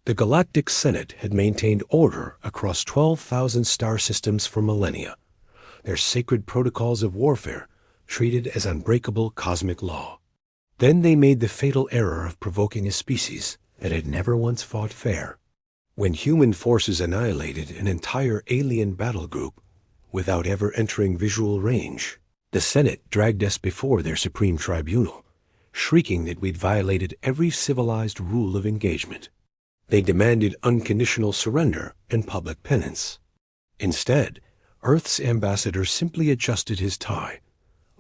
The Galactic Senate had maintained order across 12,000 star systems for millennia, their sacred protocols of warfare treated as unbreakable cosmic law. Then they made the fatal error of provoking a species that had never once fought fair. When human forces annihilated an entire alien battle group without ever entering visual range, the Senate dragged us before their supreme tribunal, shrieking that we'd violated every civilized rule of engagement. They demanded unconditional surrender and public penance. Instead, Earth's ambassador simply adjusted his tie,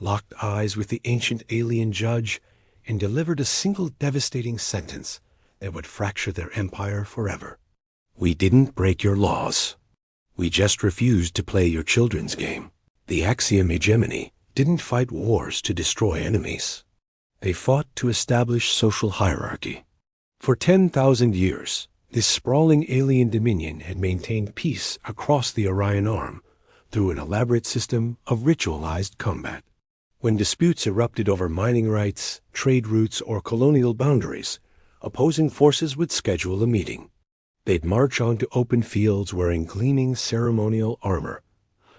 locked eyes with the ancient alien judge, and delivered a single devastating sentence that would fracture their empire forever. We didn't break your laws. We just refused to play your children's game. The Axiom Hegemony didn't fight wars to destroy enemies. They fought to establish social hierarchy. For 10,000 years, this sprawling alien dominion had maintained peace across the Orion Arm through an elaborate system of ritualized combat. When disputes erupted over mining rights, trade routes, or colonial boundaries, opposing forces would schedule a meeting. They'd march onto open fields wearing gleaming ceremonial armor,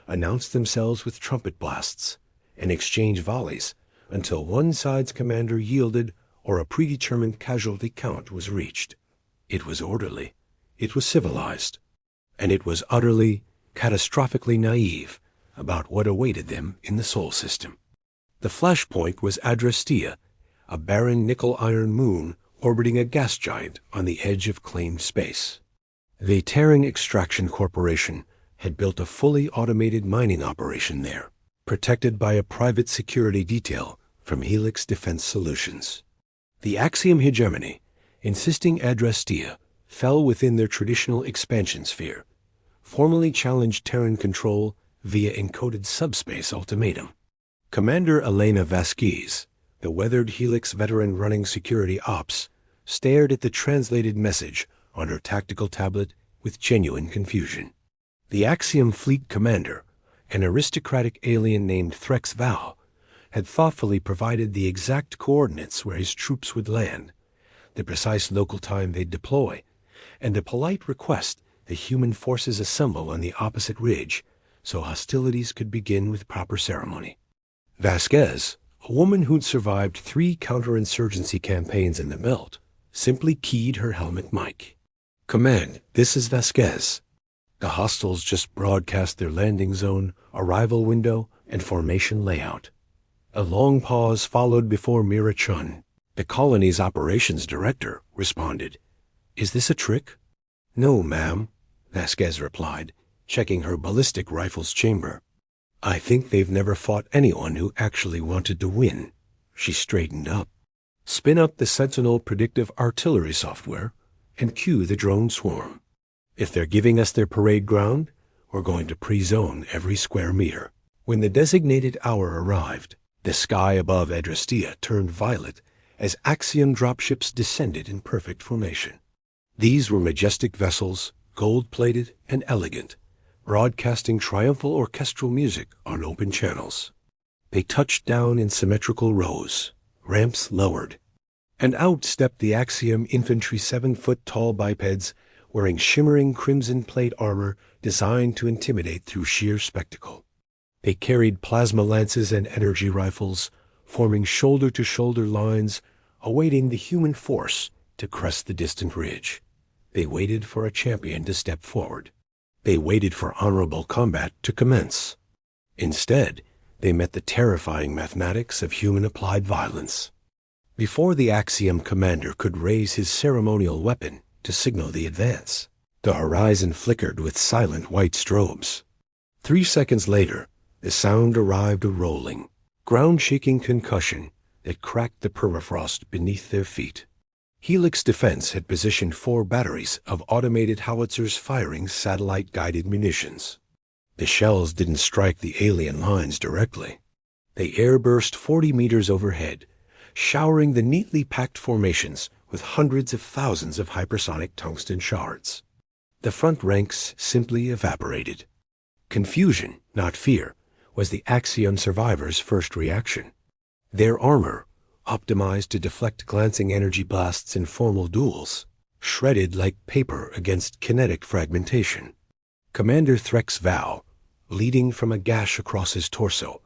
announce themselves with trumpet blasts, and exchange volleys until one side's commander yielded or a predetermined casualty count was reached. It was orderly, it was civilized, and it was utterly, catastrophically naive about what awaited them in the Sol system. The flashpoint was Adrastea, a barren nickel-iron moon orbiting a gas giant on the edge of claimed space. The Tearing Extraction Corporation had built a fully automated mining operation there, protected by a private security detail from Helix Defense Solutions. The Axiom Hegemony, insisting Adrastea fell within their traditional expansion sphere, formally challenged Terran control via encoded subspace ultimatum. Commander Elena Vasquez, the weathered Helix veteran running security ops, stared at the translated message on her tactical tablet with genuine confusion. The Axiom Fleet Commander, an aristocratic alien named Threx Val, had thoughtfully provided the exact coordinates where his troops would land, the precise local time they'd deploy, and a polite request that human forces assemble on the opposite ridge so hostilities could begin with proper ceremony. Vasquez, a woman who'd survived 3 counterinsurgency campaigns in the belt, simply keyed her helmet mic. "Command, this is Vasquez. The hostiles just broadcast their landing zone, arrival window, and formation layout." A long pause followed before Mira Chun, the colony's operations director, responded. "Is this a trick?" "No, ma'am," Vasquez replied, checking her ballistic rifle's chamber. "I think they've never fought anyone who actually wanted to win." She straightened up. "Spin up the Sentinel predictive artillery software and cue the drone swarm. If they're giving us their parade ground, we're going to pre-zone every square meter." When the designated hour arrived, the sky above Adrastea turned violet as Axiom dropships descended in perfect formation. These were majestic vessels, gold-plated and elegant, broadcasting triumphal orchestral music on open channels. They touched down in symmetrical rows, ramps lowered, and out stepped the Axiom infantry 7-foot-tall bipeds wearing shimmering crimson plate armor designed to intimidate through sheer spectacle. They carried plasma lances and energy rifles, forming shoulder-to-shoulder lines, awaiting the human force to crest the distant ridge. They waited for a champion to step forward. They waited for honorable combat to commence. Instead, they met the terrifying mathematics of human applied violence. Before the Axiom commander could raise his ceremonial weapon to signal the advance, the horizon flickered with silent white strobes. 3 seconds later, the sound arrived a rolling, ground-shaking concussion that cracked the permafrost beneath their feet. Helix Defense had positioned 4 batteries of automated howitzers firing satellite-guided munitions. The shells didn't strike the alien lines directly. They airburst 40 meters overhead, showering the neatly packed formations with hundreds of thousands of hypersonic tungsten shards. The front ranks simply evaporated. Confusion, not fear, was the Axiom survivors' first reaction. Their armor, optimized to deflect glancing energy blasts in formal duels, shredded like paper against kinetic fragmentation. Commander Threx Val, bleeding from a gash across his torso,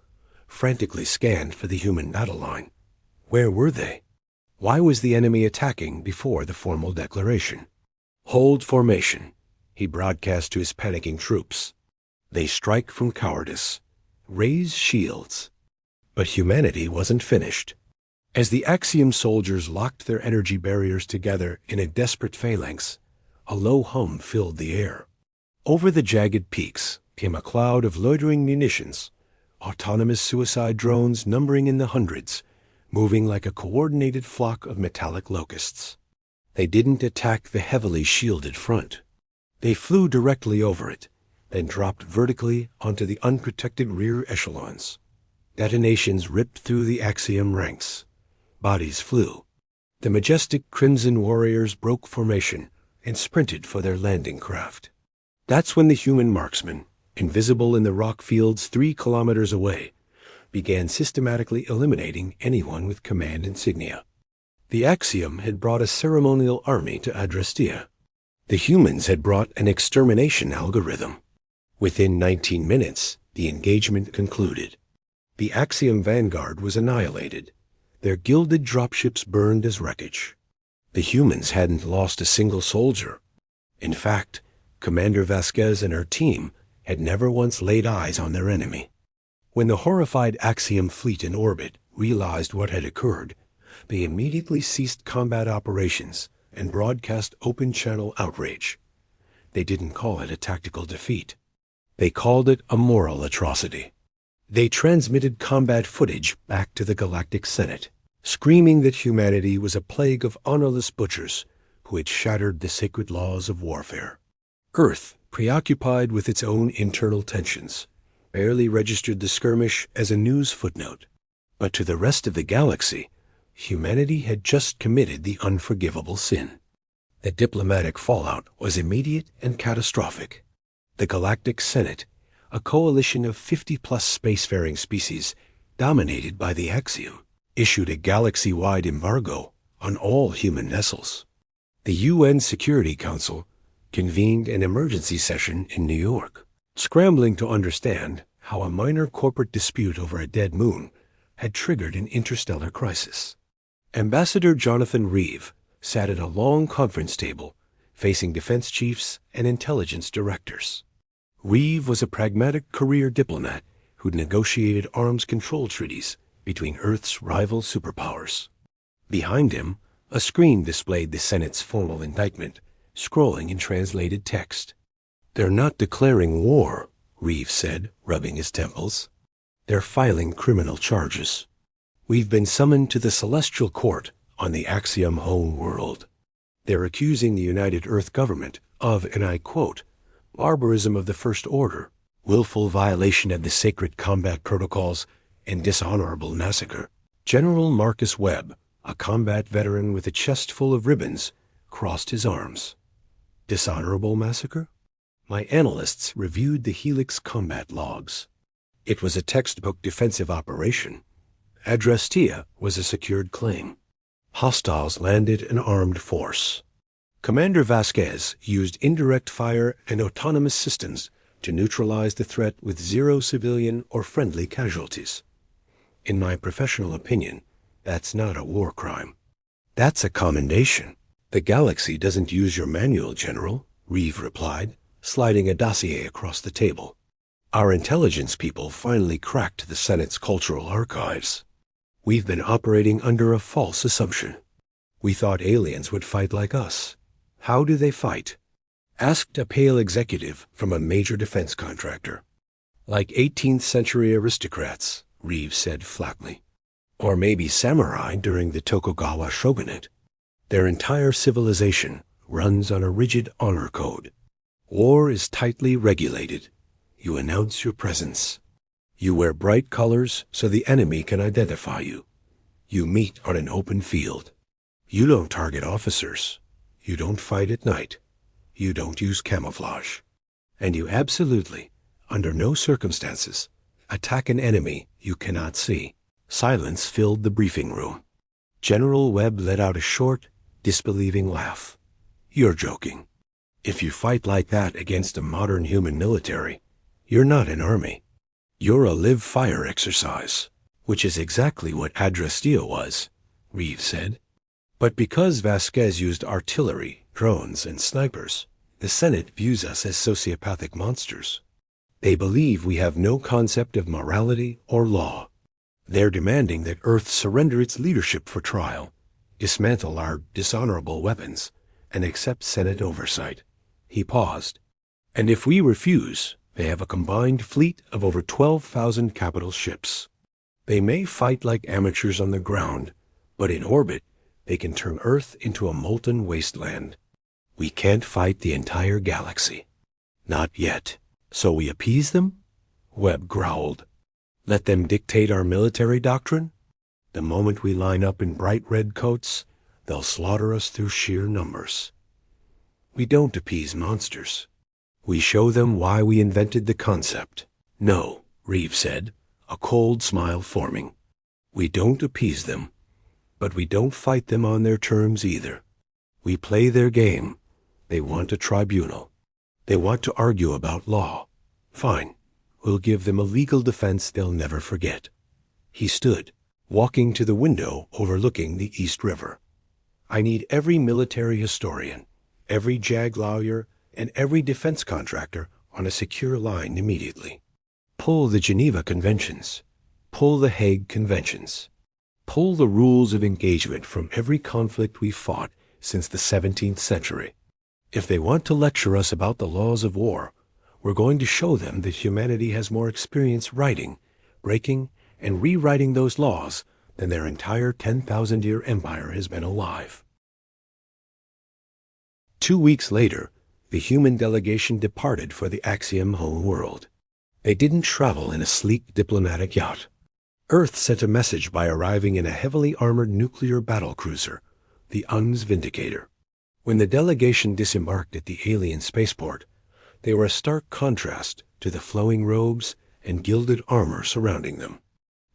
frantically scanned for the human battle line. Where were they? Why was the enemy attacking before the formal declaration? "Hold formation," he broadcast to his panicking troops. "They strike from cowardice. Raise shields." But humanity wasn't finished. As the Axiom soldiers locked their energy barriers together in a desperate phalanx, a low hum filled the air. Over the jagged peaks came a cloud of loitering munitions, autonomous suicide drones numbering in the hundreds, moving like a coordinated flock of metallic locusts. They didn't attack the heavily shielded front. They flew directly over it, then dropped vertically onto the unprotected rear echelons. Detonations ripped through the Axiom ranks. Bodies flew. The majestic Crimson warriors broke formation and sprinted for their landing craft. That's when the human marksmen, invisible in the rock fields 3 kilometers away, began systematically eliminating anyone with command insignia. The Axiom had brought a ceremonial army to Adrastea. The humans had brought an extermination algorithm. Within 19 minutes, the engagement concluded. The Axiom vanguard was annihilated. Their gilded dropships burned as wreckage. The humans hadn't lost a single soldier. In fact, Commander Vasquez and her team had never once laid eyes on their enemy. When the horrified Axiom fleet in orbit realized what had occurred, they immediately ceased combat operations and broadcast open-channel outrage. They didn't call it a tactical defeat. They called it a moral atrocity. They transmitted combat footage back to the Galactic Senate, screaming that humanity was a plague of honorless butchers who had shattered the sacred laws of warfare. Earth, preoccupied with its own internal tensions, barely registered the skirmish as a news footnote. But to the rest of the galaxy, humanity had just committed the unforgivable sin. The diplomatic fallout was immediate and catastrophic. The Galactic Senate, a coalition of 50-plus spacefaring species dominated by the Axiom, issued a galaxy-wide embargo on all human vessels. The UN Security Council convened an emergency session in New York, scrambling to understand how a minor corporate dispute over a dead moon had triggered an interstellar crisis. Ambassador Jonathan Reeve sat at a long conference table facing defense chiefs and intelligence directors. Reeve was a pragmatic career diplomat who'd negotiated arms control treaties between Earth's rival superpowers. Behind him, a screen displayed the Senate's formal indictment, scrolling in translated text. "They're not declaring war," Reeve said, rubbing his temples. "They're filing criminal charges. We've been summoned to the Celestial Court on the Axiom home world. They're accusing the United Earth government of, and I quote, barbarism of the First Order, willful violation of the sacred combat protocols, and dishonorable massacre." General Marcus Webb, a combat veteran with a chest full of ribbons, crossed his arms. Dishonorable massacre? My analysts reviewed the Helix combat logs. It was a textbook defensive operation. Adrastea was a secured claim. Hostiles landed an armed force. Commander Vasquez used indirect fire and autonomous systems to neutralize the threat with 0 civilian or friendly casualties. In my professional opinion, that's not a war crime. That's a commendation. "The galaxy doesn't use your manual, General," Reeve replied, sliding a dossier across the table. "Our intelligence people finally cracked the Senate's cultural archives. We've been operating under a false assumption. We thought aliens would fight like us. How do they fight?" Asked a pale executive from a major defense contractor. "Like 18th century aristocrats," Reeve said flatly. "Or maybe samurai during the Tokugawa shogunate. Their entire civilization runs on a rigid honor code. War is tightly regulated. You announce your presence. You wear bright colors so the enemy can identify you. You meet on an open field. You don't target officers. You don't fight at night. You don't use camouflage. And you absolutely, under no circumstances, attack an enemy you cannot see." Silence filled the briefing room. General Webb let out a short, disbelieving laugh. You're joking. If you fight like that against a modern human military, you're not an army. You're a live-fire exercise, which is exactly what Adrastea was, Reeve said. But because Vasquez used artillery, drones, and snipers, the Senate views us as sociopathic monsters. They believe we have no concept of morality or law. They're demanding that Earth surrender its leadership for trial, dismantle our dishonorable weapons, and accept Senate oversight. He paused. And if we refuse, they have a combined fleet of over 12,000 capital ships. They may fight like amateurs on the ground, but in orbit, they can turn Earth into a molten wasteland. We can't fight the entire galaxy. Not yet. So we appease them? Webb growled. Let them dictate our military doctrine? The moment we line up in bright red coats, they'll slaughter us through sheer numbers. We don't appease monsters. We show them why we invented the concept. No, Reeve said, a cold smile forming. We don't appease them, but we don't fight them on their terms either. We play their game. They want a tribunal. They want to argue about law. Fine. We'll give them a legal defense they'll never forget. He stood, walking to the window overlooking the East River. I need every military historian, every JAG lawyer, and every defense contractor on a secure line immediately. Pull the Geneva Conventions. Pull the Hague Conventions. Pull the rules of engagement from every conflict we've fought since the 17th century. If they want to lecture us about the laws of war, we're going to show them that humanity has more experience writing, breaking, and rewriting those laws than their entire 10,000-year empire has been alive. 2 weeks later, the human delegation departed for the Axiom home world. They didn't travel in a sleek diplomatic yacht. Earth sent a message by arriving in a heavily armored nuclear battlecruiser, the UN's Vindicator. When the delegation disembarked at the alien spaceport, they were a stark contrast to the flowing robes and gilded armor surrounding them.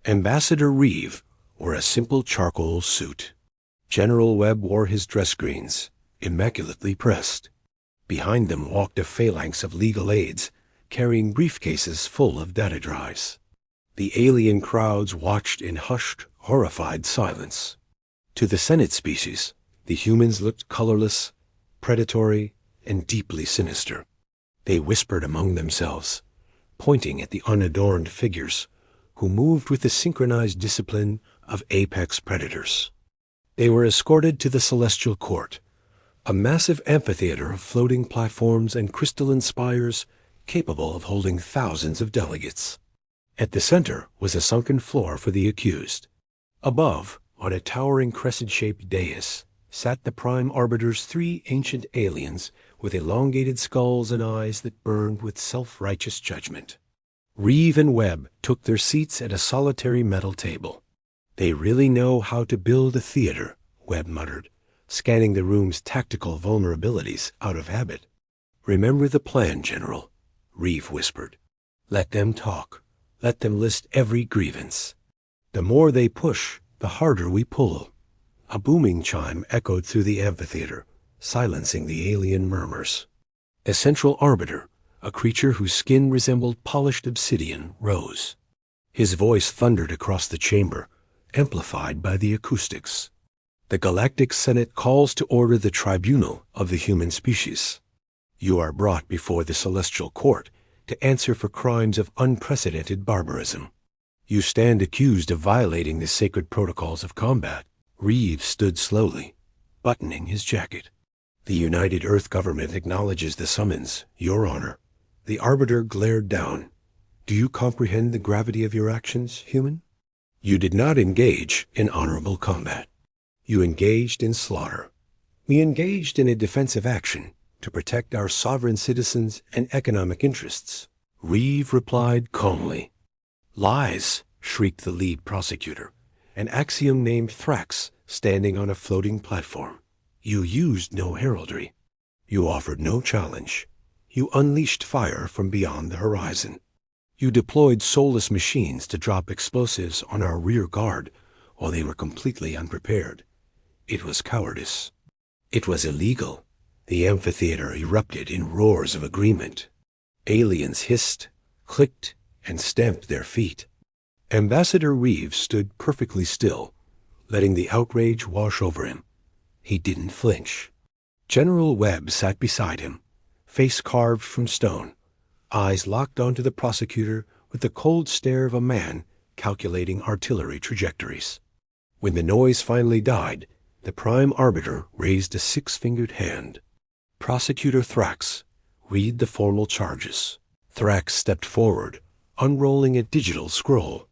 Ambassador Reeve wore a simple charcoal suit. General Webb wore his dress greens, immaculately pressed. Behind them walked a phalanx of legal aides, carrying briefcases full of data drives. The alien crowds watched in hushed, horrified silence. To the Senate species, the humans looked colorless, predatory, and deeply sinister. They whispered among themselves, pointing at the unadorned figures who moved with the synchronized discipline of apex predators. They were escorted to the Celestial Court, a massive amphitheater of floating platforms and crystalline spires capable of holding thousands of delegates. At the center was a sunken floor for the accused. Above, on a towering crescent-shaped dais, sat the Prime Arbiter's 3 ancient aliens with elongated skulls and eyes that burned with self-righteous judgment. Reeve and Webb took their seats at a solitary metal table. They really know how to build a theater, Webb muttered, scanning the room's tactical vulnerabilities out of habit. Remember the plan, General, Reeve whispered. Let them talk. Let them list every grievance. The more they push, the harder we pull. A booming chime echoed through the amphitheater, silencing the alien murmurs. A central arbiter, a creature whose skin resembled polished obsidian, rose. His voice thundered across the chamber, amplified by the acoustics. The Galactic Senate calls to order the tribunal of the human species. You are brought before the Celestial Court to answer for crimes of unprecedented barbarism. You stand accused of violating the sacred protocols of combat. Reeve stood slowly, buttoning his jacket. The United Earth government acknowledges the summons, Your Honor. The Arbiter glared down. Do you comprehend the gravity of your actions, human? You did not engage in honorable combat. You engaged in slaughter. We engaged in a defensive action to protect our sovereign citizens and economic interests. Reeve replied calmly. Lies, shrieked the lead prosecutor, an axiom named Thrax standing on a floating platform. You used no heraldry. You offered no challenge. You unleashed fire from beyond the horizon. You deployed soulless machines to drop explosives on our rear guard while they were completely unprepared. It was cowardice. It was illegal. The amphitheater erupted in roars of agreement. Aliens hissed, clicked, and stamped their feet. Ambassador Reeves stood perfectly still, letting the outrage wash over him. He didn't flinch. General Webb sat beside him, face carved from stone, eyes locked onto the prosecutor with the cold stare of a man calculating artillery trajectories. When the noise finally died, the Prime Arbiter raised a six-fingered hand. Prosecutor Thrax, read the formal charges. Thrax stepped forward, unrolling a digital scroll.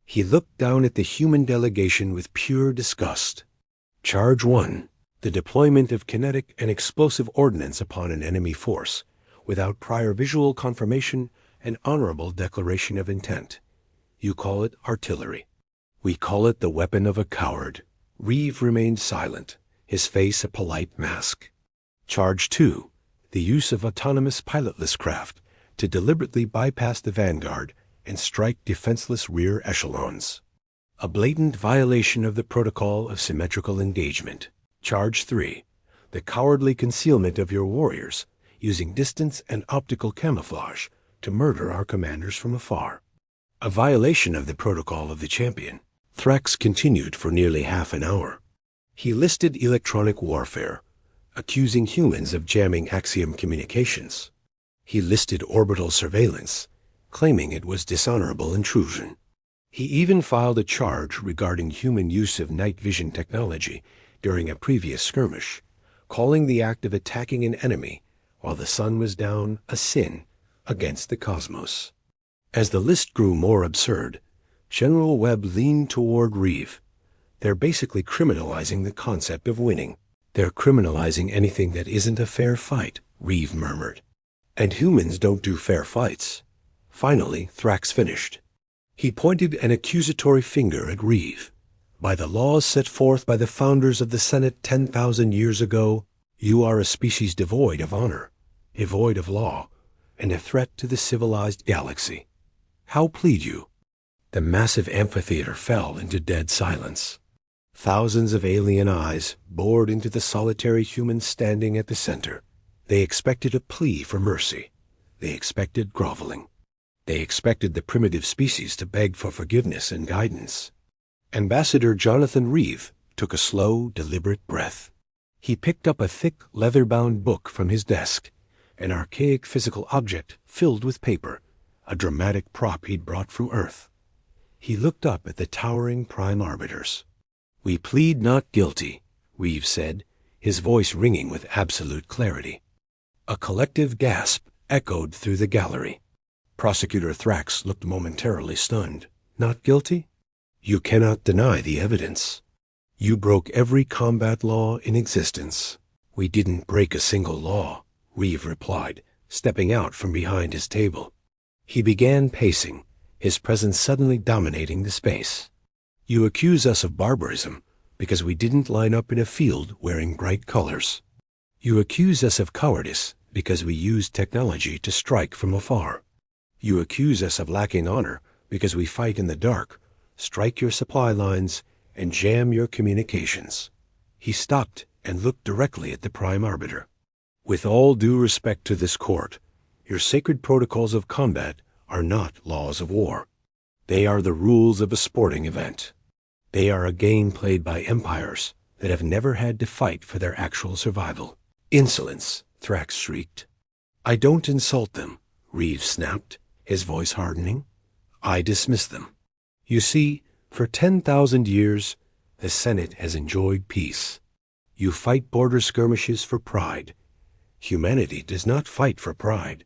He looked down at the human delegation with pure disgust. Charge 1. The deployment of kinetic and explosive ordnance upon an enemy force, without prior visual confirmation and honorable declaration of intent. You call it artillery. We call it the weapon of a coward. Reeve remained silent, his face a polite mask. Charge 2. The use of autonomous pilotless craft to deliberately bypass the vanguard and strike defenseless rear echelons. A blatant violation of the protocol of symmetrical engagement. Charge 3. The cowardly concealment of your warriors, using distance and optical camouflage to murder our commanders from afar. A violation of the protocol of the champion. Thrax continued for nearly half an hour. He listed electronic warfare, accusing humans of jamming axiom communications. He listed orbital surveillance, claiming it was dishonorable intrusion. He even filed a charge regarding human use of night vision technology during a previous skirmish, calling the act of attacking an enemy while the sun was down a sin against the cosmos. As the list grew more absurd, General Webb leaned toward Reeve. They're basically criminalizing the concept of winning. They're criminalizing anything that isn't a fair fight, Reeve murmured. And humans don't do fair fights. Finally, Thrax finished. He pointed an accusatory finger at Reeve. By the laws set forth by the founders of the Senate 10,000 years ago, you are a species devoid of honor, devoid of law, and a threat to the civilized galaxy. How plead you? The massive amphitheater fell into dead silence. Thousands of alien eyes bored into the solitary human standing at the center. They expected a plea for mercy. They expected groveling. They expected the primitive species to beg for forgiveness and guidance. Ambassador Jonathan Reeve took a slow, deliberate breath. He picked up a thick, leather-bound book from his desk, an archaic physical object filled with paper, a dramatic prop he'd brought from Earth. He looked up at the towering Prime Arbiters. We plead not guilty, Reeve said, his voice ringing with absolute clarity. A collective gasp echoed through the gallery. Prosecutor Thrax looked momentarily stunned. Not guilty? You cannot deny the evidence. You broke every combat law in existence. We didn't break a single law, Reeve replied, stepping out from behind his table. He began pacing, his presence suddenly dominating the space. You accuse us of barbarism because we didn't line up in a field wearing bright colors. You accuse us of cowardice because we used technology to strike from afar. You accuse us of lacking honor because we fight in the dark, strike your supply lines, and jam your communications. He stopped and looked directly at the Prime Arbiter. With all due respect to this court, your sacred protocols of combat are not laws of war. They are the rules of a sporting event. They are a game played by empires that have never had to fight for their actual survival. Insolence, Thrax shrieked. I don't insult them, Reeves snapped, his voice hardening. I dismiss them. You see, for 10,000 years, the Senate has enjoyed peace. You fight border skirmishes for pride. Humanity does not fight for pride.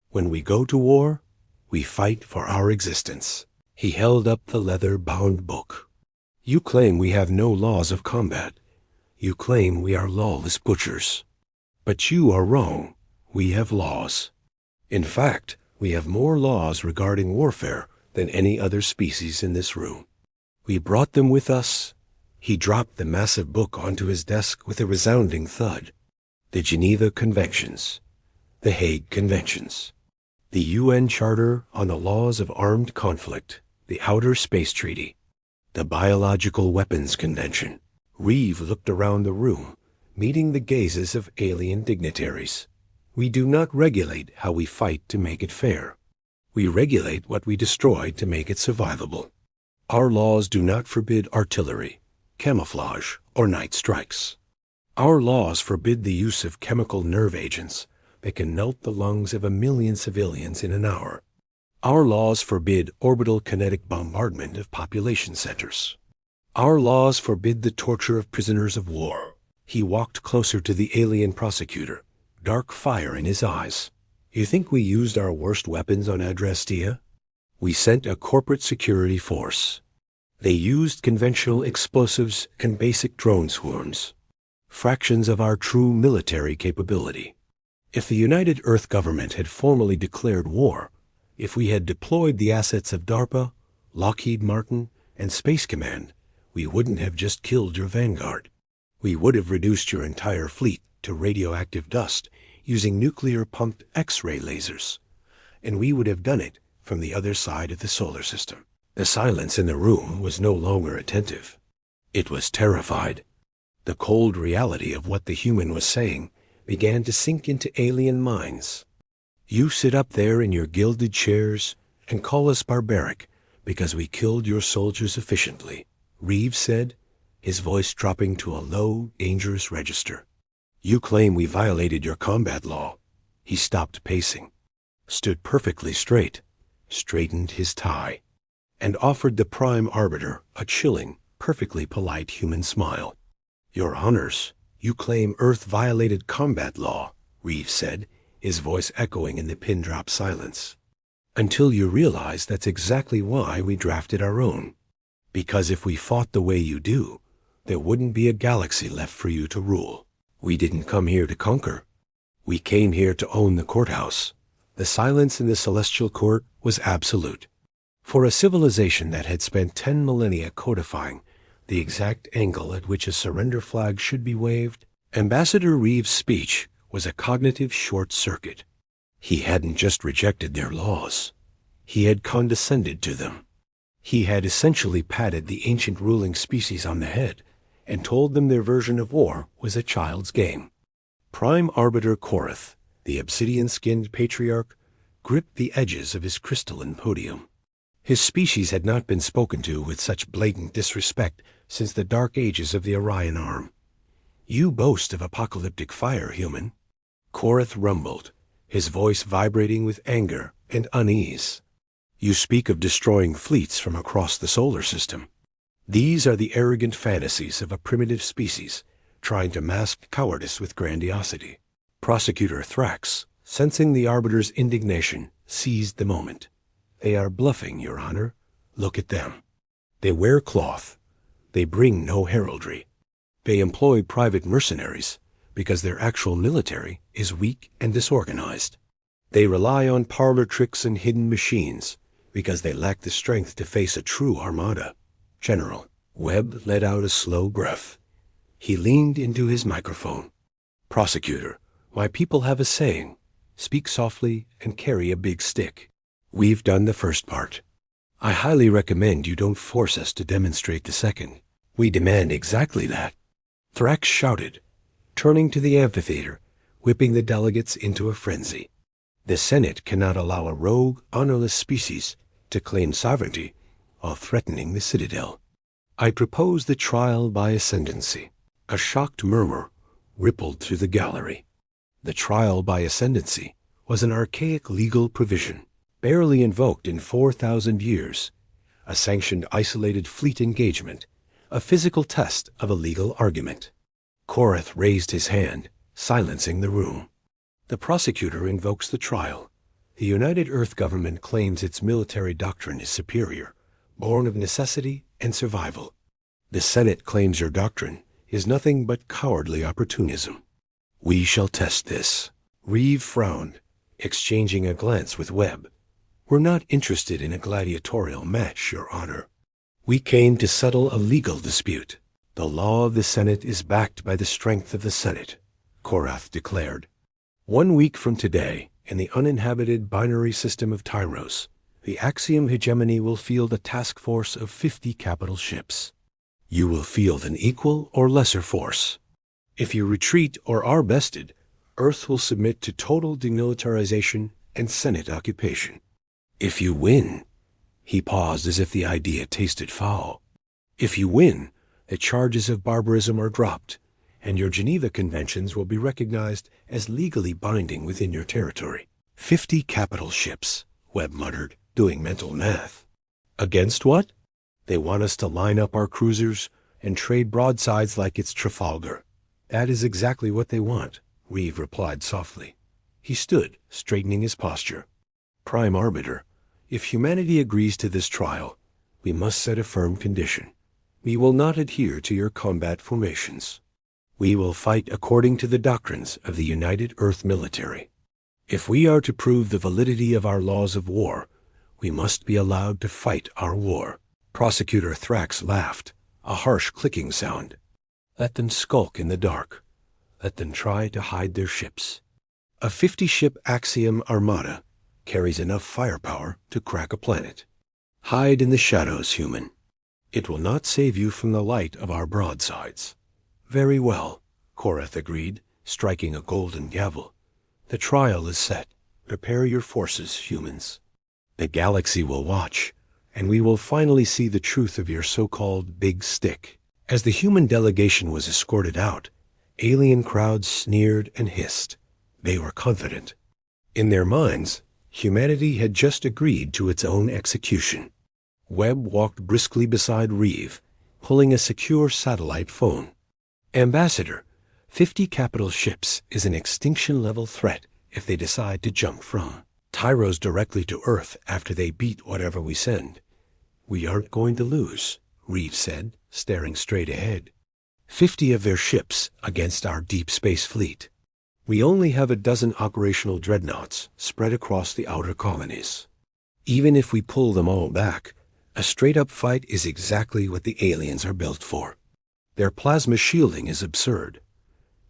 When we go to war, we fight for our existence. He held up the leather-bound book. You claim we have no laws of combat. You claim we are lawless butchers. But you are wrong. We have laws. In fact, we have more laws regarding warfare than any other species in this room. We brought them with us. He dropped the massive book onto his desk with a resounding thud. The Geneva Conventions, the Hague Conventions, the UN Charter on the Laws of Armed Conflict, the Outer Space Treaty, the Biological Weapons Convention. Reeve looked around the room, meeting the gazes of alien dignitaries. We do not regulate how we fight to make it fair. We regulate what we destroy to make it survivable. Our laws do not forbid artillery, camouflage, or night strikes. Our laws forbid the use of chemical nerve agents that can melt the lungs of 1 million civilians in an hour. Our laws forbid orbital kinetic bombardment of population centers. Our laws forbid the torture of prisoners of war. He walked closer to the alien prosecutor, dark fire in his eyes. You think we used our worst weapons on Adrastea? We sent a corporate security force. They used conventional explosives and basic drone swarms, fractions of our true military capability. If the United Earth government had formally declared war, if we had deployed the assets of DARPA, Lockheed Martin, and Space Command, we wouldn't have just killed your vanguard. We would have reduced your entire fleet to radioactive dust using nuclear-pumped X-ray lasers. And we would have done it from the other side of the solar system. The silence in the room was no longer attentive. It was terrified. The cold reality of what the human was saying began to sink into alien minds. You sit up there in your gilded chairs and call us barbaric because we killed your soldiers efficiently, Reeves said, his voice dropping to a low, dangerous register. You claim we violated your combat law. He stopped pacing, stood perfectly straight, straightened his tie, and offered the Prime Arbiter a chilling, perfectly polite human smile. Your Honors, you claim Earth violated combat law, Reeves said, his voice echoing in the pin-drop silence. Until you realize that's exactly why we drafted our own. Because if we fought the way you do, there wouldn't be a galaxy left for you to rule. We didn't come here to conquer. We came here to own the courthouse. The silence in the celestial court was absolute. For a civilization that had spent 10 millennia codifying the exact angle at which a surrender flag should be waved, Ambassador Reeves' speech was a cognitive short circuit. He hadn't just rejected their laws. He had condescended to them. He had essentially patted the ancient ruling species on the head and told them their version of war was a child's game. Prime Arbiter Korath, the obsidian-skinned patriarch, gripped the edges of his crystalline podium. His species had not been spoken to with such blatant disrespect since the dark ages of the Orion Arm. You boast of apocalyptic fire, human. Korath rumbled, his voice vibrating with anger and unease. You speak of destroying fleets from across the solar system. These are the arrogant fantasies of a primitive species trying to mask cowardice with grandiosity. Prosecutor Thrax, sensing the Arbiter's indignation, seized the moment. They are bluffing, Your Honor. Look at them. They wear cloth. They bring no heraldry. They employ private mercenaries because their actual military is weak and disorganized. They rely on parlor tricks and hidden machines because they lack the strength to face a true armada. General, Webb let out a slow breath. He leaned into his microphone. Prosecutor, my people have a saying. Speak softly and carry a big stick. We've done the first part. I highly recommend you don't force us to demonstrate the second. We demand exactly that. Thrax shouted, turning to the amphitheater, whipping the delegates into a frenzy. The Senate cannot allow a rogue, honorless species to claim sovereignty while threatening the Citadel. I propose the trial by ascendancy. A shocked murmur rippled through the gallery. The trial by ascendancy was an archaic legal provision, barely invoked in 4,000 years, a sanctioned isolated fleet engagement, a physical test of a legal argument. Korath raised his hand, silencing the room. The prosecutor invokes the trial. The United Earth government claims its military doctrine is superior, born of necessity and survival. The Senate claims your doctrine is nothing but cowardly opportunism. We shall test this. Reeve frowned, exchanging a glance with Webb. We're not interested in a gladiatorial match, Your Honor. We came to settle a legal dispute. The law of the Senate is backed by the strength of the Senate, Korath declared. 1 week from today, in the uninhabited binary system of Tyros, the Axiom hegemony will field a task force of 50 capital ships. You will field an equal or lesser force. If you retreat or are bested, Earth will submit to total demilitarization and Senate occupation. If you win, he paused as if the idea tasted foul. If you win, the charges of barbarism are dropped, and your Geneva Conventions will be recognized as legally binding within your territory. 50 capital ships, Webb muttered, doing mental math. Against what? They want us to line up our cruisers and trade broadsides like it's Trafalgar. That is exactly what they want, Reeve replied softly. He stood, straightening his posture. Prime Arbiter, if humanity agrees to this trial, we must set a firm condition. We will not adhere to your combat formations. We will fight according to the doctrines of the United Earth Military. If we are to prove the validity of our laws of war, we must be allowed to fight our war. Prosecutor Thrax laughed, a harsh clicking sound. Let them skulk in the dark. Let them try to hide their ships. A 50-ship Axiom armada carries enough firepower to crack a planet. Hide in the shadows, human. It will not save you from the light of our broadsides. Very well, Korath agreed, striking a golden gavel. The trial is set. Prepare your forces, humans. The galaxy will watch, and we will finally see the truth of your so-called big stick. As the human delegation was escorted out, alien crowds sneered and hissed. They were confident. In their minds, humanity had just agreed to its own execution. Webb walked briskly beside Reeve, pulling a secure satellite phone. Ambassador, 50 capital ships is an extinction-level threat if they decide to jump from Tyros directly to Earth after they beat whatever we send. We aren't going to lose, Reeve said, staring straight ahead. 50 of their ships against our deep space fleet. We only have a dozen operational dreadnoughts spread across the outer colonies. Even if we pull them all back, a straight-up fight is exactly what the aliens are built for. Their plasma shielding is absurd.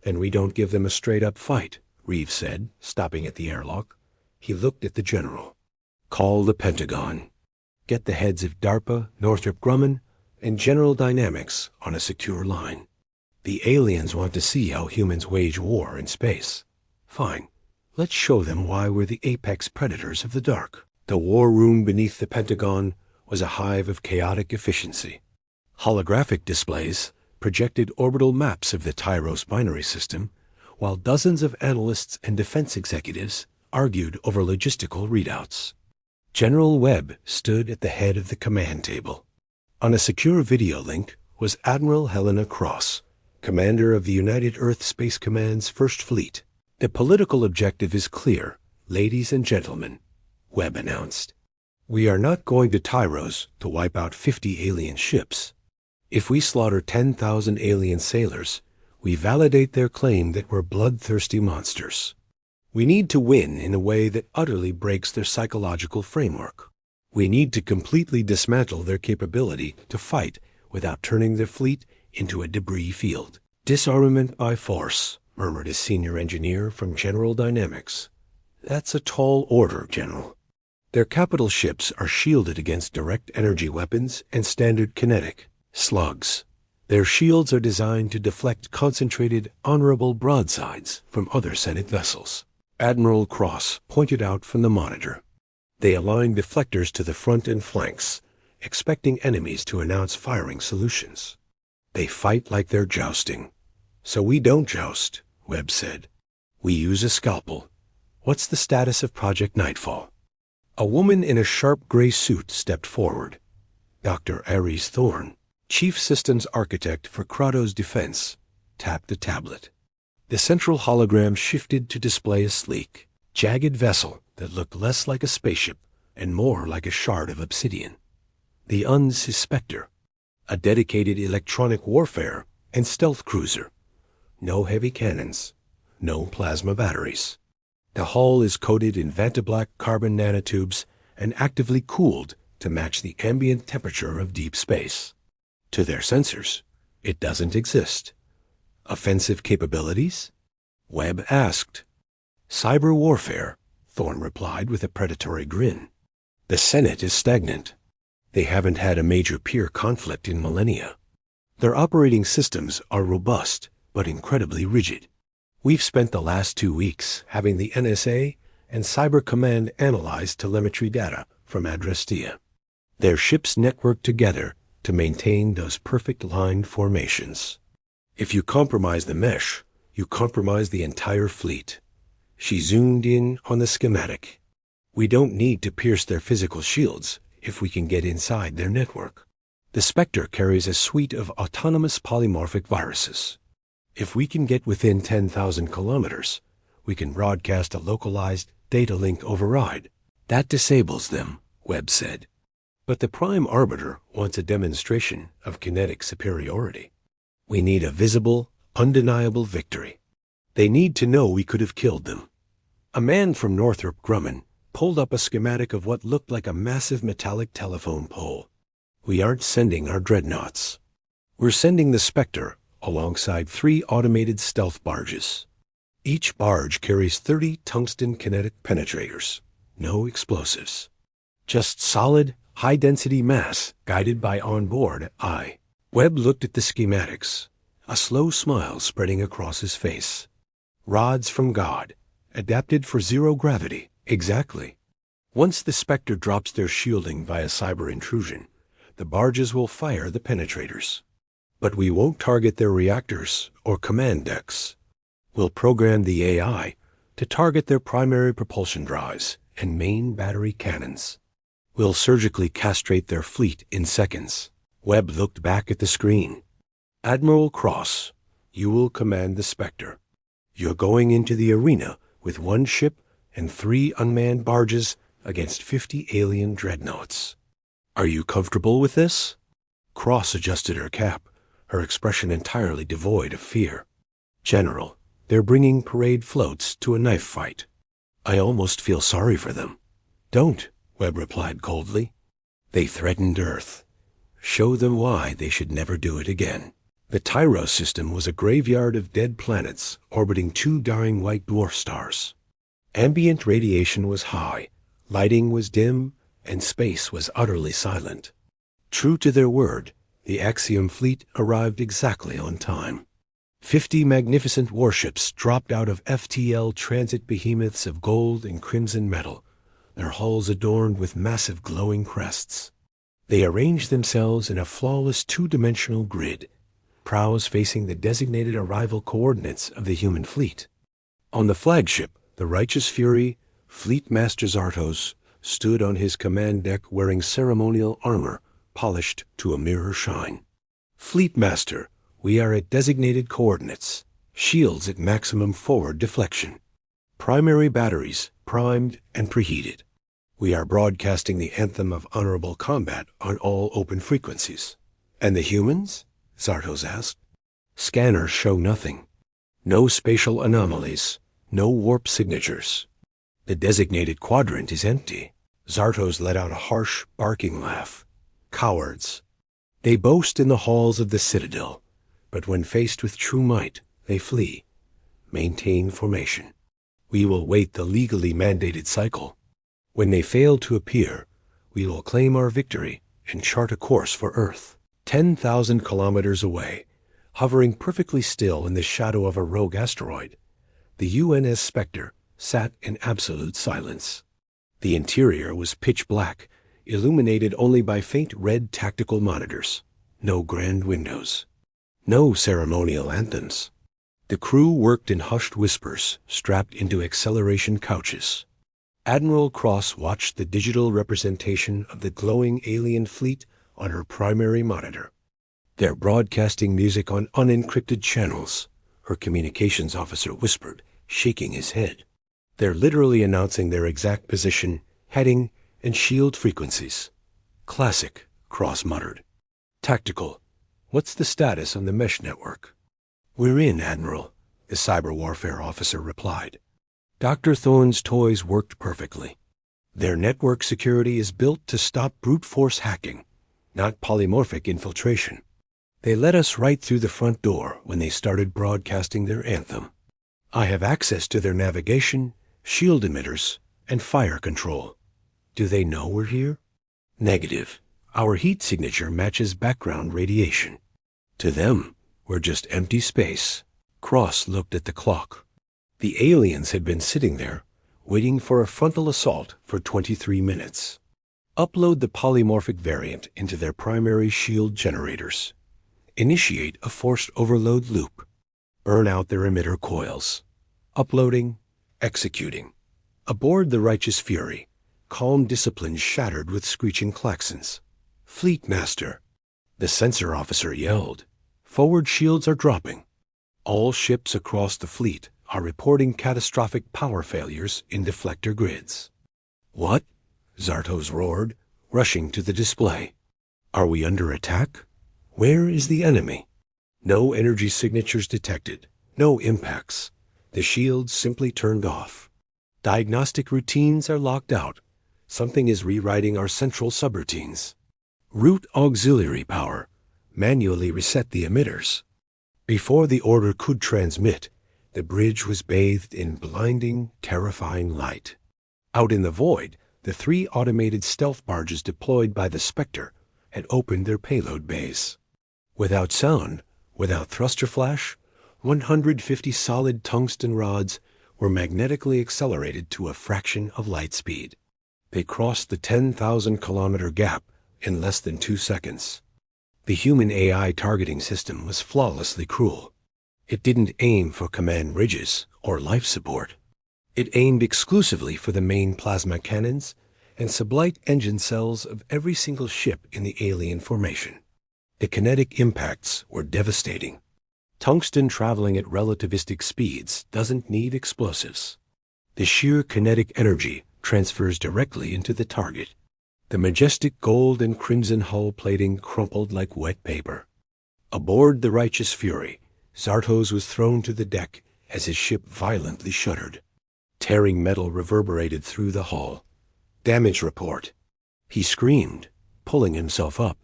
And we don't give them a straight-up fight, Reeve said, stopping at the airlock. He looked at the general. Call the Pentagon. Get the heads of DARPA, Northrop Grumman, and General Dynamics on a secure line. The aliens want to see how humans wage war in space. Fine. Let's show them why we're the apex predators of the dark. The war room beneath the Pentagon was a hive of chaotic efficiency. Holographic displays projected orbital maps of the Tyros binary system, while dozens of analysts and defense executives argued over logistical readouts. General Webb stood at the head of the command table. On a secure video link was Admiral Helena Cross, commander of the United Earth Space Command's First Fleet. The political objective is clear, ladies and gentlemen, Webb announced. We are not going to Tyros to wipe out 50 alien ships. If we slaughter 10,000 alien sailors, we validate their claim that we're bloodthirsty monsters. We need to win in a way that utterly breaks their psychological framework. We need to completely dismantle their capability to fight without turning their fleet into a debris field. Disarmament by force, murmured a senior engineer from General Dynamics. That's a tall order, General. Their capital ships are shielded against direct energy weapons and standard kinetic slugs. Their shields are designed to deflect concentrated, honorable broadsides from other Senate vessels. Admiral Cross pointed out from the monitor. They align deflectors to the front and flanks, expecting enemies to announce firing solutions. They fight like they're jousting. So we don't joust, Webb said. We use a scalpel. What's the status of Project Nightfall? A woman in a sharp gray suit stepped forward. Dr. Ares Thorne, Chief Systems Architect for Kratos Defense, tapped a tablet. The central hologram shifted to display a sleek, jagged vessel that looked less like a spaceship and more like a shard of obsidian. The Unsuspector, a dedicated electronic warfare and stealth cruiser. No heavy cannons, no plasma batteries. The hull is coated in vantablack carbon nanotubes and actively cooled to match the ambient temperature of deep space. To their sensors, it doesn't exist. Offensive capabilities? Webb asked. Cyber warfare, Thorne replied with a predatory grin. The Senate is stagnant. They haven't had a major peer conflict in millennia. Their operating systems are robust, but incredibly rigid. We've spent the last 2 weeks having the NSA and Cyber Command analyze telemetry data from Adrastea. Their ships network together to maintain those perfect line formations. If you compromise the mesh, you compromise the entire fleet. She zoomed in on the schematic. We don't need to pierce their physical shields if we can get inside their network. The Spectre carries a suite of autonomous polymorphic viruses. If we can get within 10,000 kilometers, we can broadcast a localized data link override. That disables them, Webb said. But the Prime Arbiter wants a demonstration of kinetic superiority. We need a visible, undeniable victory. They need to know we could have killed them. A man from Northrop Grumman pulled up a schematic of what looked like a massive metallic telephone pole. We aren't sending our dreadnoughts. We're sending the Spectre alongside 3 automated stealth barges. Each barge carries 30 tungsten kinetic penetrators. No explosives. Just solid, high-density mass guided by onboard eye. Webb looked at the schematics, a slow smile spreading across his face. Rods from God, adapted for zero gravity. Exactly. Once the Spectre drops their shielding via cyber intrusion, the barges will fire the penetrators. But we won't target their reactors or command decks. We'll program the AI to target their primary propulsion drives and main battery cannons. We'll surgically castrate their fleet in seconds. Webb looked back at the screen. Admiral Cross, you will command the Spectre. You're going into the arena with 1 ship and 3 unmanned barges against 50 alien dreadnoughts. Are you comfortable with this? Cross adjusted her cap, her expression entirely devoid of fear. General, they're bringing parade floats to a knife fight. I almost feel sorry for them. Don't, Webb replied coldly. They threatened Earth. Show them why they should never do it again. The Tyros system was a graveyard of dead planets orbiting 2 dying white dwarf stars. Ambient radiation was high, lighting was dim, and space was utterly silent. True to their word, the Axiom fleet arrived exactly on time. 50 magnificent warships dropped out of FTL transit behemoths of gold and crimson metal, their hulls adorned with massive glowing crests. They arranged themselves in a flawless 2-dimensional grid, prows facing the designated arrival coordinates of the human fleet. On the flagship, the Righteous Fury, Fleet Master Zartos stood on his command deck wearing ceremonial armor polished to a mirror shine. Fleet Master, we are at designated coordinates, shields at maximum forward deflection. Primary batteries primed and preheated. We are broadcasting the anthem of honorable combat on all open frequencies. And the humans? Zartos asked. Scanners show nothing. No spatial anomalies, no warp signatures. The designated quadrant is empty. Zartos let out a harsh, barking laugh. Cowards. They boast in the halls of the Citadel, but when faced with true might, they flee. Maintain formation. We will wait the legally mandated cycle. When they fail to appear, we will claim our victory and chart a course for Earth. 10,000 kilometers away, hovering perfectly still in the shadow of a rogue asteroid, the UNS Spectre sat in absolute silence. The interior was pitch black, illuminated only by faint red tactical monitors. No grand windows. No ceremonial anthems. The crew worked in hushed whispers, strapped into acceleration couches. Admiral Cross watched the digital representation of the glowing alien fleet on her primary monitor. They're broadcasting music on unencrypted channels, her communications officer whispered, shaking his head. They're literally announcing their exact position, heading, and shield frequencies. Classic, Cross muttered. Tactical. What's the status on the mesh network? We're in, Admiral, the cyber warfare officer replied. Dr. Thorne's toys worked perfectly. Their network security is built to stop brute force hacking, not polymorphic infiltration. They let us right through the front door when they started broadcasting their anthem. I have access to their navigation, shield emitters, and fire control. Do they know we're here? Negative. Our heat signature matches background radiation. To them, we're just empty space. Cross looked at the clock. The aliens had been sitting there, waiting for a frontal assault for 23 minutes. Upload the polymorphic variant into their primary shield generators. Initiate a forced overload loop. Burn out their emitter coils. Uploading, executing. Aboard the Righteous Fury, calm discipline shattered with screeching klaxons. Fleet Master. The sensor officer yelled. Forward shields are dropping. All ships across the fleet are reporting catastrophic power failures in deflector grids. What? Zartos roared, rushing to the display. Are we under attack? Where is the enemy? No energy signatures detected, no impacts. The shields simply turned off. Diagnostic routines are locked out. Something is rewriting our central subroutines. Route auxiliary power. Manually reset the emitters. Before the order could transmit, the bridge was bathed in blinding, terrifying light. Out in the void, the 3 automated stealth barges deployed by the Spectre had opened their payload bays. Without sound, without thruster flash, 150 solid tungsten rods were magnetically accelerated to a fraction of light speed. They crossed the 10,000-kilometer gap in less than 2 seconds. The human AI targeting system was flawlessly cruel. It didn't aim for command ridges or life support. It aimed exclusively for the main plasma cannons and sublight engine cells of every single ship in the alien formation. The kinetic impacts were devastating. Tungsten traveling at relativistic speeds doesn't need explosives. The sheer kinetic energy transfers directly into the target. The majestic gold and crimson hull plating crumpled like wet paper. Aboard the Righteous Fury, Zartos was thrown to the deck as his ship violently shuddered. Tearing metal reverberated through the hull. Damage report. He screamed, pulling himself up.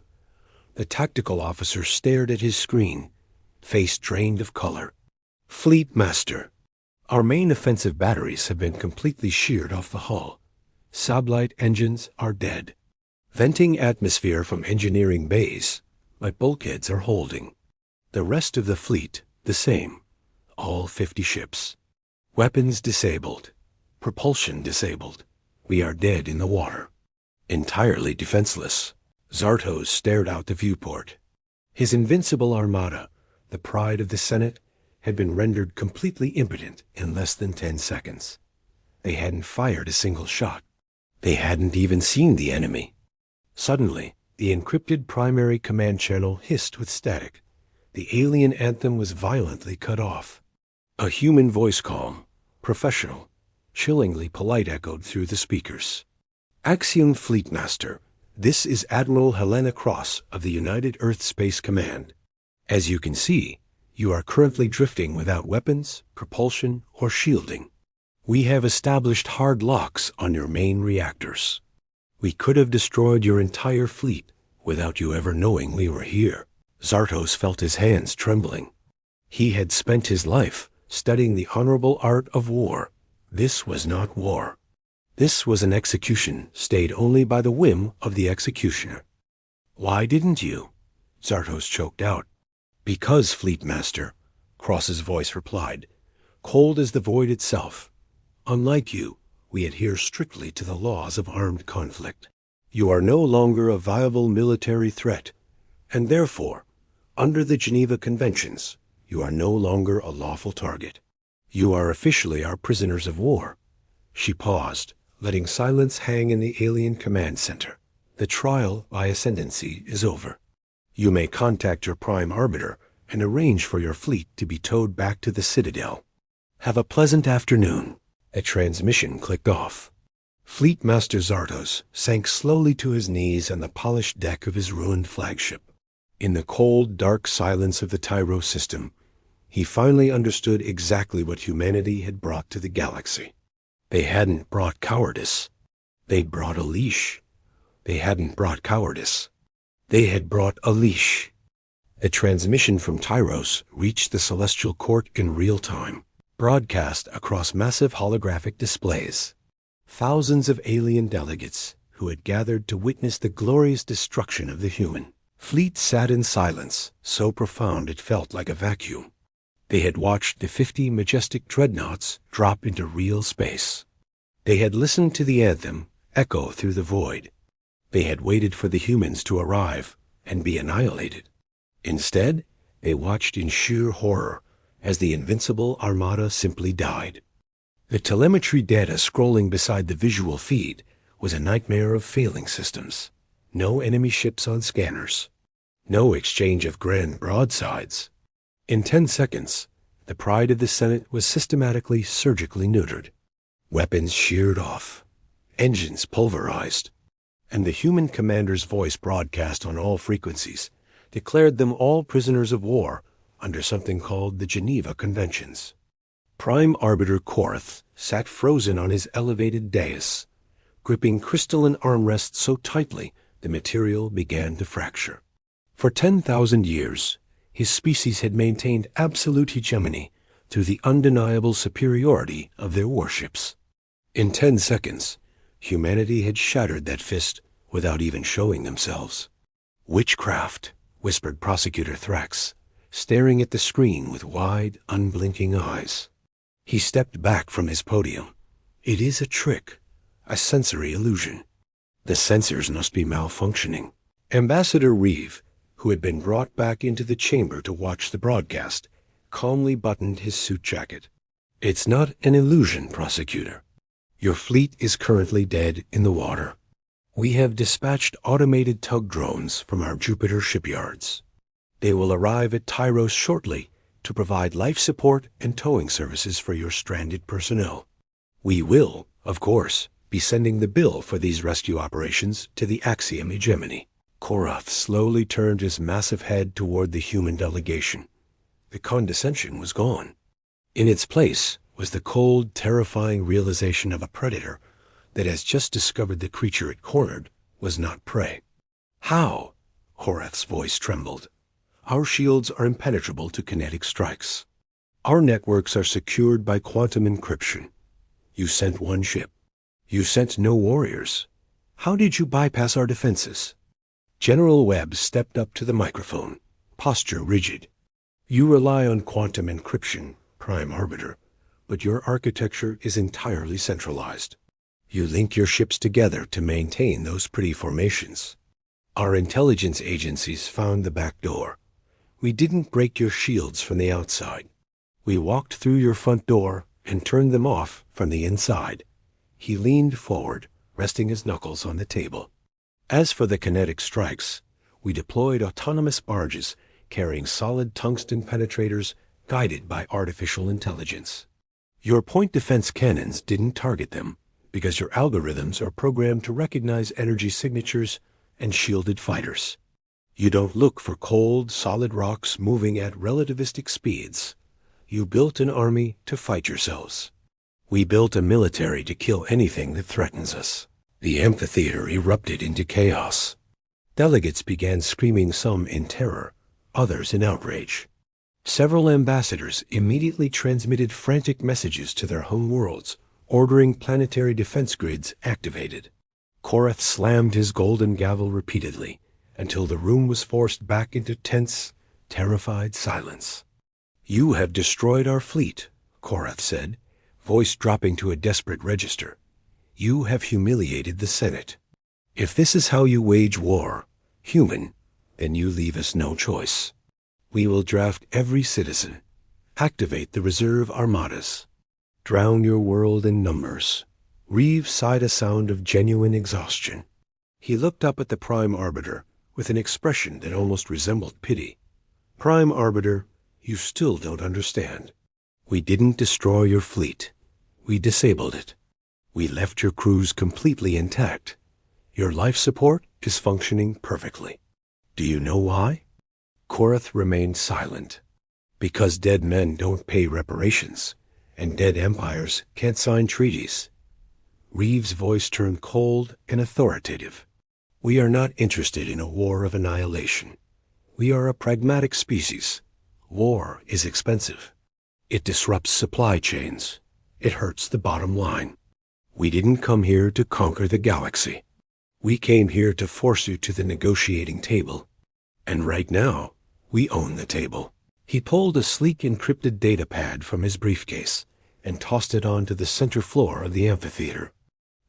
The tactical officer stared at his screen, face drained of color. Fleet Master. Our main offensive batteries have been completely sheared off the hull. Sublight engines are dead. Venting atmosphere from engineering bays, but bulkheads are holding. The rest of the fleet, the same. All 50 ships. Weapons disabled. Propulsion disabled. We are dead in the water. Entirely defenseless. Zartos stared out the viewport. His invincible armada, the pride of the Senate, had been rendered completely impotent in less than 10 seconds. They hadn't fired a single shot. They hadn't even seen the enemy. Suddenly, the encrypted primary command channel hissed with static. The alien anthem was violently cut off. A human voice call, professional, chillingly polite, echoed through the speakers. Axiom Fleet Master, this is Admiral Helena Cross of the United Earth Space Command. As you can see, you are currently drifting without weapons, propulsion, or shielding. We have established hard locks on your main reactors. We could have destroyed your entire fleet without you ever knowing we were here. Zartos felt his hands trembling. He had spent his life studying the honorable art of war. This was not war. This was an execution stayed only by the whim of the executioner. Why didn't you? Zartos choked out. Because, Fleet Master, Cross's voice replied, cold as the void itself. Unlike you, we adhere strictly to the laws of armed conflict. You are no longer a viable military threat, and therefore, under the Geneva Conventions, you are no longer a lawful target. You are officially our prisoners of war. She paused, letting silence hang in the alien command center. The trial by ascendancy is over. You may contact your prime arbiter and arrange for your fleet to be towed back to the Citadel. Have a pleasant afternoon. A transmission clicked off. Fleet Master Zartos sank slowly to his knees on the polished deck of his ruined flagship. In the cold, dark silence of the Tyro system, he finally understood exactly what humanity had brought to the galaxy. They hadn't brought cowardice. They'd brought a leash. They hadn't brought cowardice. They had brought a leash. A transmission from Tyros reached the Celestial Court in real time, broadcast across massive holographic displays. Thousands of alien delegates who had gathered to witness the glorious destruction of the human fleet sat in silence, so profound it felt like a vacuum. They had watched the 50 majestic dreadnoughts drop into real space. They had listened to the anthem echo through the void. They had waited for the humans to arrive and be annihilated. Instead, they watched in sheer horror as the invincible armada simply died. The telemetry data scrolling beside the visual feed was a nightmare of failing systems. No enemy ships on scanners. No exchange of grand broadsides. In 10 seconds, the pride of the Senate was systematically surgically neutered. Weapons sheared off. Engines pulverized. And the human commander's voice broadcast on all frequencies declared them all prisoners of war under something called the Geneva Conventions. Prime Arbiter Korath sat frozen on his elevated dais, gripping crystalline armrests so tightly the material began to fracture. For 10,000 years, his species had maintained absolute hegemony through the undeniable superiority of their warships. In 10 seconds, humanity had shattered that fist without even showing themselves. "Witchcraft," whispered Prosecutor Thrax, staring at the screen with wide, unblinking eyes. He stepped back from his podium. "It is a trick, a sensory illusion. The sensors must be malfunctioning." Ambassador Reeve, who had been brought back into the chamber to watch the broadcast, calmly buttoned his suit jacket. "It's not an illusion, Prosecutor. Your fleet is currently dead in the water. We have dispatched automated tug drones from our Jupiter shipyards. They will arrive at Tyros shortly to provide life support and towing services for your stranded personnel. We will, of course, be sending the bill for these rescue operations to the Axiom Hegemony." Korath slowly turned his massive head toward the human delegation. The condescension was gone. In its place was the cold, terrifying realization of a predator that has just discovered the creature it cornered was not prey. "How?" Korath's voice trembled. "Our shields are impenetrable to kinetic strikes. Our networks are secured by quantum encryption. You sent one ship. You sent no warriors. How did you bypass our defenses?" General Webb stepped up to the microphone, posture rigid. "You rely on quantum encryption, Prime Arbiter, but your architecture is entirely centralized. You link your ships together to maintain those pretty formations. Our intelligence agencies found the back door. We didn't break your shields from the outside. We walked through your front door and turned them off from the inside." He leaned forward, resting his knuckles on the table. "As for the kinetic strikes, we deployed autonomous barges carrying solid tungsten penetrators guided by artificial intelligence. Your point defense cannons didn't target them because your algorithms are programmed to recognize energy signatures and shielded fighters. You don't look for cold, solid rocks moving at relativistic speeds. You built an army to fight yourselves. We built a military to kill anything that threatens us." The amphitheater erupted into chaos. Delegates began screaming, some in terror, others in outrage. Several ambassadors immediately transmitted frantic messages to their home worlds, ordering planetary defense grids activated. Korath slammed his golden gavel repeatedly until the room was forced back into tense, terrified silence. "You have destroyed our fleet," Korath said, voice dropping to a desperate register. "You have humiliated the Senate. If this is how you wage war, human, then you leave us no choice. We will draft every citizen, activate the reserve armadas, drown your world in numbers." Reeve sighed a sound of genuine exhaustion. He looked up at the Prime Arbiter with an expression that almost resembled pity. "Prime Arbiter, you still don't understand. We didn't destroy your fleet. We disabled it. We left your crews completely intact. Your life support is functioning perfectly. Do you know why?" Korath remained silent. "Because dead men don't pay reparations, and dead empires can't sign treaties." Reeve's voice turned cold and authoritative. "We are not interested in a war of annihilation. We are a pragmatic species. War is expensive. It disrupts supply chains. It hurts the bottom line. We didn't come here to conquer the galaxy. We came here to force you to the negotiating table. And right now, we own the table." He pulled a sleek encrypted data pad from his briefcase and tossed it onto the center floor of the amphitheater.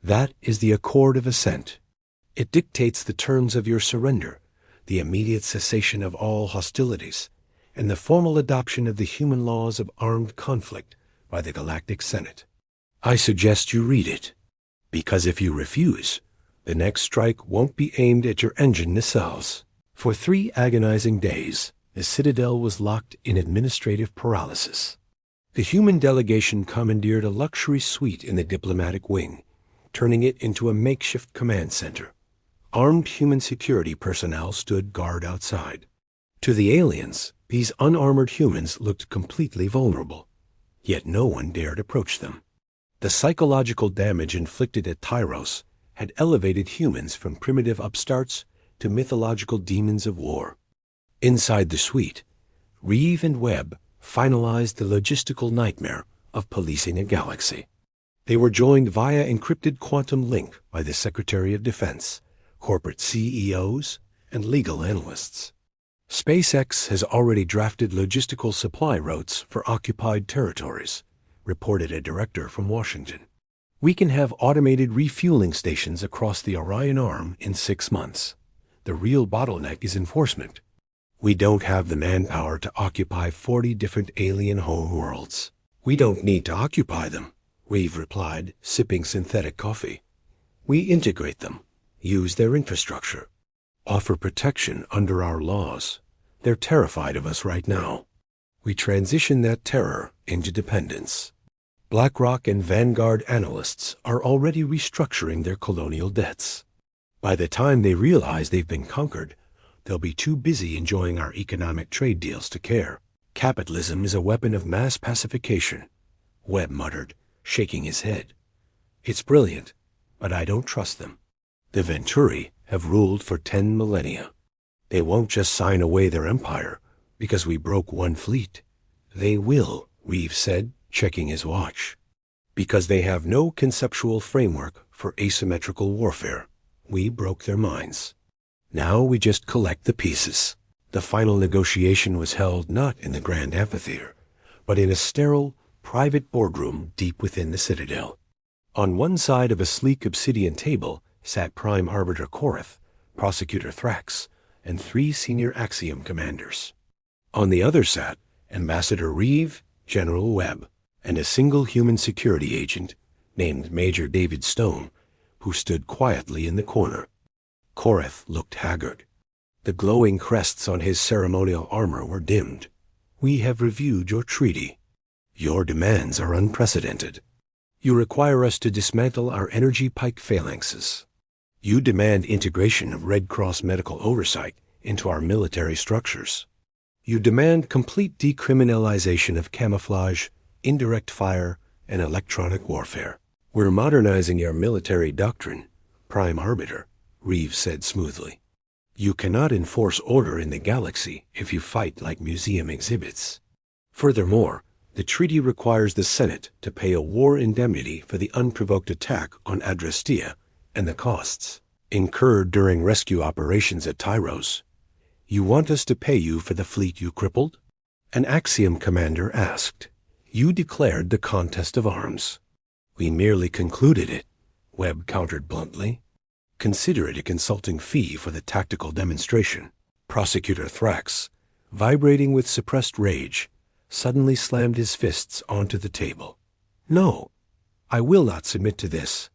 That is the Accord of Assent. It dictates the terms of your surrender, the immediate cessation of all hostilities, and the formal adoption of the human laws of armed conflict by the Galactic Senate. I suggest you read it, because if you refuse, the next strike won't be aimed at your engine nacelles. For 3 agonizing days, the Citadel was locked in administrative paralysis. The human delegation commandeered a luxury suite in the diplomatic wing, turning it into a makeshift command center. Armed human security personnel stood guard outside. To the aliens, these unarmored humans looked completely vulnerable, yet no one dared approach them. The psychological damage inflicted at Tyros had elevated humans from primitive upstarts to mythological demons of war. Inside the suite, Reeve and Webb finalized the logistical nightmare of policing a galaxy. They were joined via encrypted quantum link by the Secretary of Defense, corporate CEOs, and legal analysts. SpaceX has already drafted logistical supply routes for occupied territories, reported a director from Washington. We can have automated refueling stations across the Orion Arm in 6 months. The real bottleneck is enforcement. We don't have the manpower to occupy 40 different alien home worlds. We don't need to occupy them, Reeve replied, sipping synthetic coffee. We integrate them, use their infrastructure, offer protection under our laws. They're terrified of us right now. We transition that terror into dependence. BlackRock and Vanguard analysts are already restructuring their colonial debts. By the time they realize they've been conquered, they'll be too busy enjoying our economic trade deals to care. Capitalism is a weapon of mass pacification, Webb muttered, shaking his head. It's brilliant, but I don't trust them. The Venturi have ruled for 10 millennia. They won't just sign away their empire because we broke one fleet. They will, Reeve said, checking his watch. Because they have no conceptual framework for asymmetrical warfare. We broke their minds. Now we just collect the pieces. The final negotiation was held not in the Grand Amphitheater, but in a sterile, private boardroom deep within the Citadel. On one side of a sleek obsidian table sat Prime Arbiter Korath, Prosecutor Thrax, and 3 senior Axiom commanders. On the other sat Ambassador Reeve, General Webb, and a single human security agent named Major David Stone, who stood quietly in the corner. Korath looked haggard. The glowing crests on his ceremonial armor were dimmed. We have reviewed your treaty. Your demands are unprecedented. You require us to dismantle our energy pike phalanxes. You demand integration of Red Cross medical oversight into our military structures. You demand complete decriminalization of camouflage, indirect fire, and electronic warfare. We're modernizing your military doctrine, Prime Arbiter, Reeve said smoothly. You cannot enforce order in the galaxy if you fight like museum exhibits. Furthermore, the treaty requires the Senate to pay a war indemnity for the unprovoked attack on Adrastea and the costs incurred during rescue operations at Tyros. You want us to pay you for the fleet you crippled? An Axiom commander asked. You declared the contest of arms. We merely concluded it, Webb countered bluntly. Consider it a consulting fee for the tactical demonstration. Prosecutor Thrax, vibrating with suppressed rage, suddenly slammed his fists onto the table. No, I will not submit to this.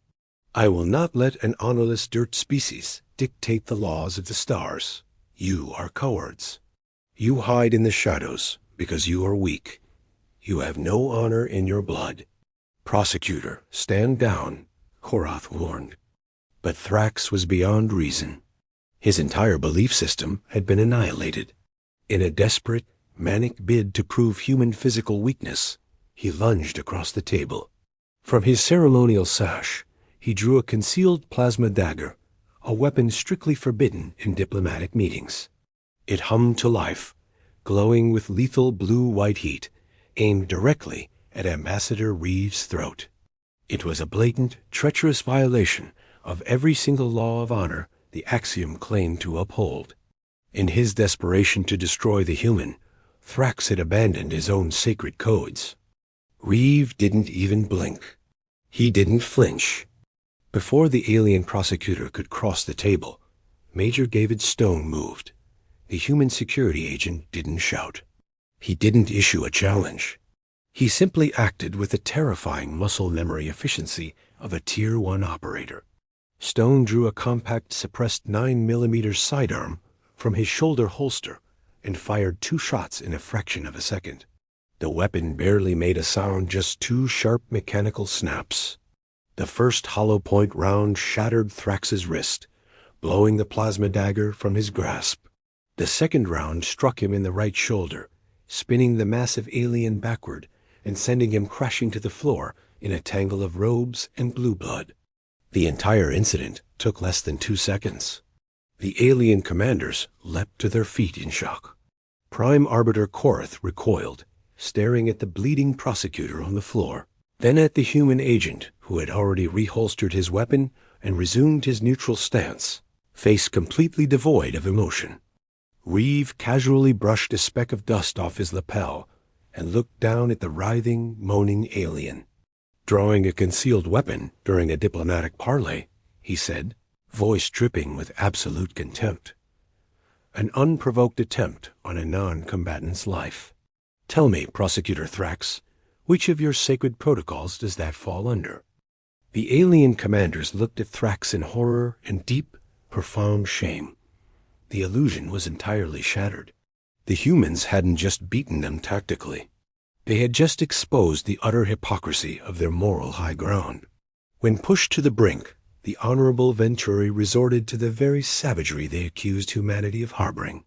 I will not let an honorless dirt species dictate the laws of the stars. You are cowards. You hide in the shadows because you are weak. You have no honor in your blood. Prosecutor, stand down, Korath warned. But Thrax was beyond reason. His entire belief system had been annihilated. In a desperate, manic bid to prove human physical weakness, he lunged across the table. From his ceremonial sash, he drew a concealed plasma dagger, a weapon strictly forbidden in diplomatic meetings. It hummed to life, glowing with lethal blue-white heat, aimed directly at Ambassador Reeve's throat. It was a blatant, treacherous violation of every single law of honor the Axiom claimed to uphold. In his desperation to destroy the human, Thrax had abandoned his own sacred codes. Reeve didn't even blink. He didn't flinch. Before the alien prosecutor could cross the table, Major David Stone moved. The human security agent didn't shout. He didn't issue a challenge. He simply acted with the terrifying muscle memory efficiency of a Tier 1 operator. Stone drew a compact suppressed 9mm sidearm from his shoulder holster and fired 2 shots in a fraction of a second. The weapon barely made a sound, just 2 sharp mechanical snaps. The first hollow point round shattered Thrax's wrist, blowing the plasma dagger from his grasp. The second round struck him in the right shoulder, spinning the massive alien backward and sending him crashing to the floor in a tangle of robes and blue blood. The entire incident took less than 2 seconds. The alien commanders leapt to their feet in shock. Prime Arbiter Korath recoiled, staring at the bleeding prosecutor on the floor, then at the human agent who had already reholstered his weapon and resumed his neutral stance, face completely devoid of emotion. Reeve casually brushed a speck of dust off his lapel and looked down at the writhing, moaning alien. "Drawing a concealed weapon during a diplomatic parley," he said, voice dripping with absolute contempt. "An unprovoked attempt on a non-combatant's life. Tell me, Prosecutor Thrax, which of your sacred protocols does that fall under?" The alien commanders looked at Thrax in horror and deep, profound shame. The illusion was entirely shattered. The humans hadn't just beaten them tactically. They had just exposed the utter hypocrisy of their moral high ground. When pushed to the brink, the Honorable Venturi resorted to the very savagery they accused humanity of harboring.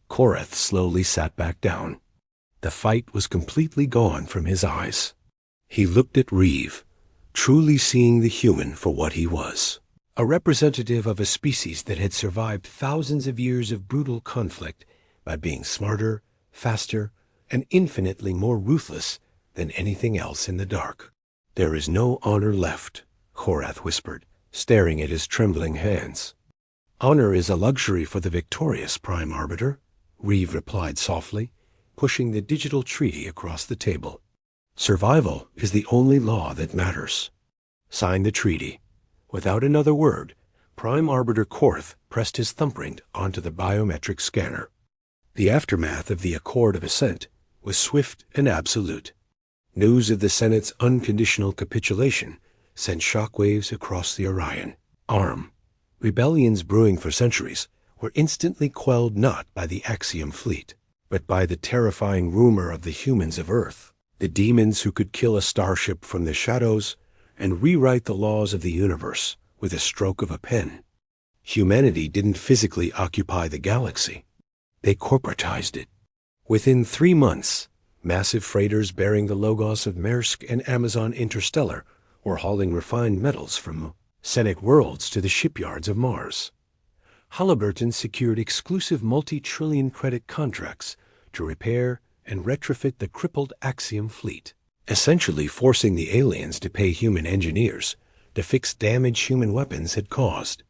Korath slowly sat back down. The fight was completely gone from his eyes. He looked at Reeve, truly seeing the human for what he was. A representative of a species that had survived thousands of years of brutal conflict by being smarter, faster, and infinitely more ruthless than anything else in the dark. "There is no honor left," Korath whispered, staring at his trembling hands. "Honor is a luxury for the victorious, Prime Arbiter," Reeve replied softly, pushing the digital treaty across the table. "Survival is the only law that matters. Sign the treaty." Without another word, Prime Arbiter Korath pressed his thumbprint onto the biometric scanner. The aftermath of the Accord of Assent was swift and absolute. News of the Senate's unconditional capitulation sent shockwaves across the Orion. Rebellions brewing for centuries were instantly quelled not by the Axiom fleet, but by the terrifying rumor of the humans of Earth, the demons who could kill a starship from the shadows and rewrite the laws of the universe with a stroke of a pen. Humanity didn't physically occupy the galaxy. They corporatized it. Within 3 months, massive freighters bearing the logos of Maersk and Amazon Interstellar were hauling refined metals from Senate worlds to the shipyards of Mars. Halliburton secured exclusive multi-trillion credit contracts to repair and retrofit the crippled Axiom fleet, essentially forcing the aliens to pay human engineers to fix damage human weapons had caused.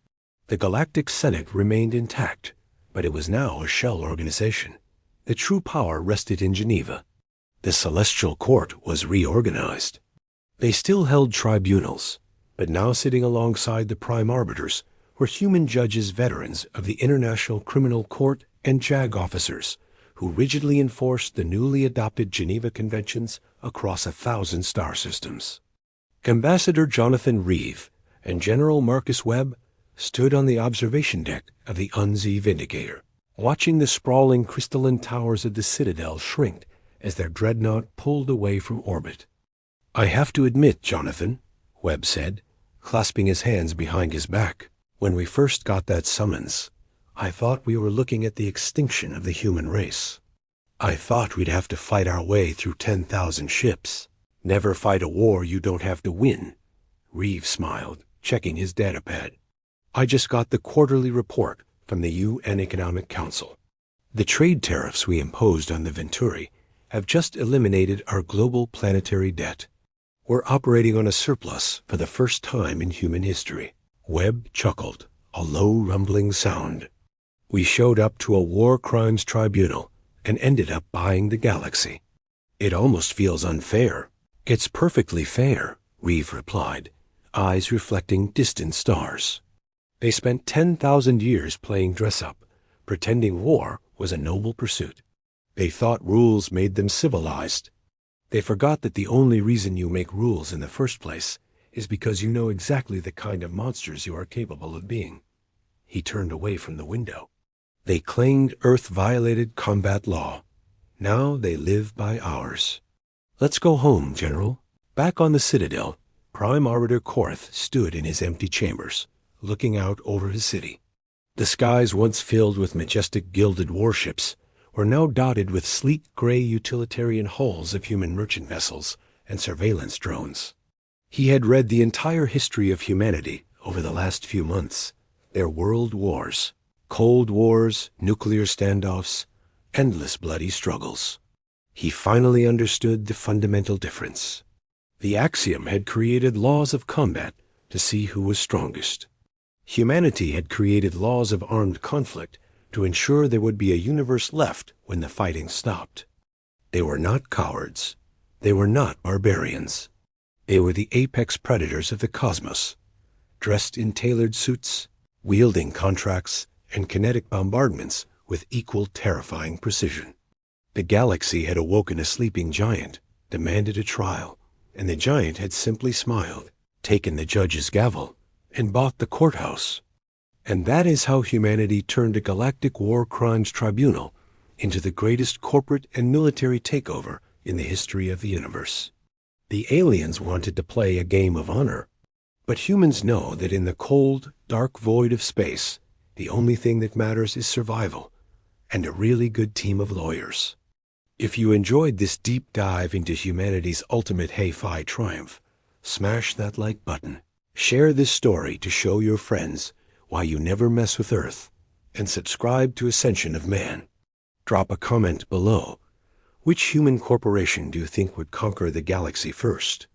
The Galactic Senate remained intact, but it was now a shell organization. The true power rested in Geneva. The Celestial Court was reorganized. They still held tribunals, but now sitting alongside the Prime Arbiters were human judges, veterans of the International Criminal Court and JAG officers who rigidly enforced the newly adopted Geneva Conventions across 1,000 star systems. Ambassador Jonathan Reeve and General Marcus Webb stood on the observation deck of the Unzi Vindicator, watching the sprawling crystalline towers of the Citadel shrink as their dreadnought pulled away from orbit. "I have to admit, Jonathan," Webb said, clasping his hands behind his back, "when we first got that summons, I thought we were looking at the extinction of the human race. I thought we'd have to fight our way through 10,000 ships. Never fight a war you don't have to win." Reeve smiled, checking his datapad. "I just got the quarterly report from the UN Economic Council. The trade tariffs we imposed on the Venturi have just eliminated our global planetary debt. We're operating on a surplus for the first time in human history." Webb chuckled, a low rumbling sound. "We showed up to a war crimes tribunal and ended up buying the galaxy. It almost feels unfair. It's perfectly fair, Reeve replied, eyes reflecting distant stars. They spent 10,000 years playing dress-up, pretending war was a noble pursuit. They thought rules made them civilized. They forgot that the only reason you make rules in the first place is because you know exactly the kind of monsters you are capable of being. He turned away from the window. They claimed Earth violated combat law. Now they live by ours. Let's go home, General. Back on the Citadel, Prime Arbiter Korth stood in his empty chambers, looking out over his city. The skies once filled with majestic gilded warships were now dotted with sleek gray utilitarian hulls of human merchant vessels and surveillance drones. He had read the entire history of humanity over the last few months. Their world wars, cold wars, nuclear standoffs, endless bloody struggles. He finally understood the fundamental difference. The Axiom had created laws of combat to see who was strongest. Humanity had created laws of armed conflict to ensure there would be a universe left when the fighting stopped. They were not cowards. They were not barbarians. They were the apex predators of the cosmos, dressed in tailored suits, wielding contracts and kinetic bombardments with equal terrifying precision. The galaxy had awoken a sleeping giant, demanded a trial, and the giant had simply smiled, taken the judge's gavel, and bought the courthouse. And that is how humanity turned a galactic war crimes tribunal into the greatest corporate and military takeover in the history of the universe. The aliens wanted to play a game of honor, but humans know that in the cold, dark void of space, the only thing that matters is survival and a really good team of lawyers. If you enjoyed this deep dive into humanity's ultimate HFY triumph, smash that like button. Share this story to show your friends why you never mess with Earth, and subscribe to Ascension of Man. Drop a comment below. Which human corporation do you think would conquer the galaxy first?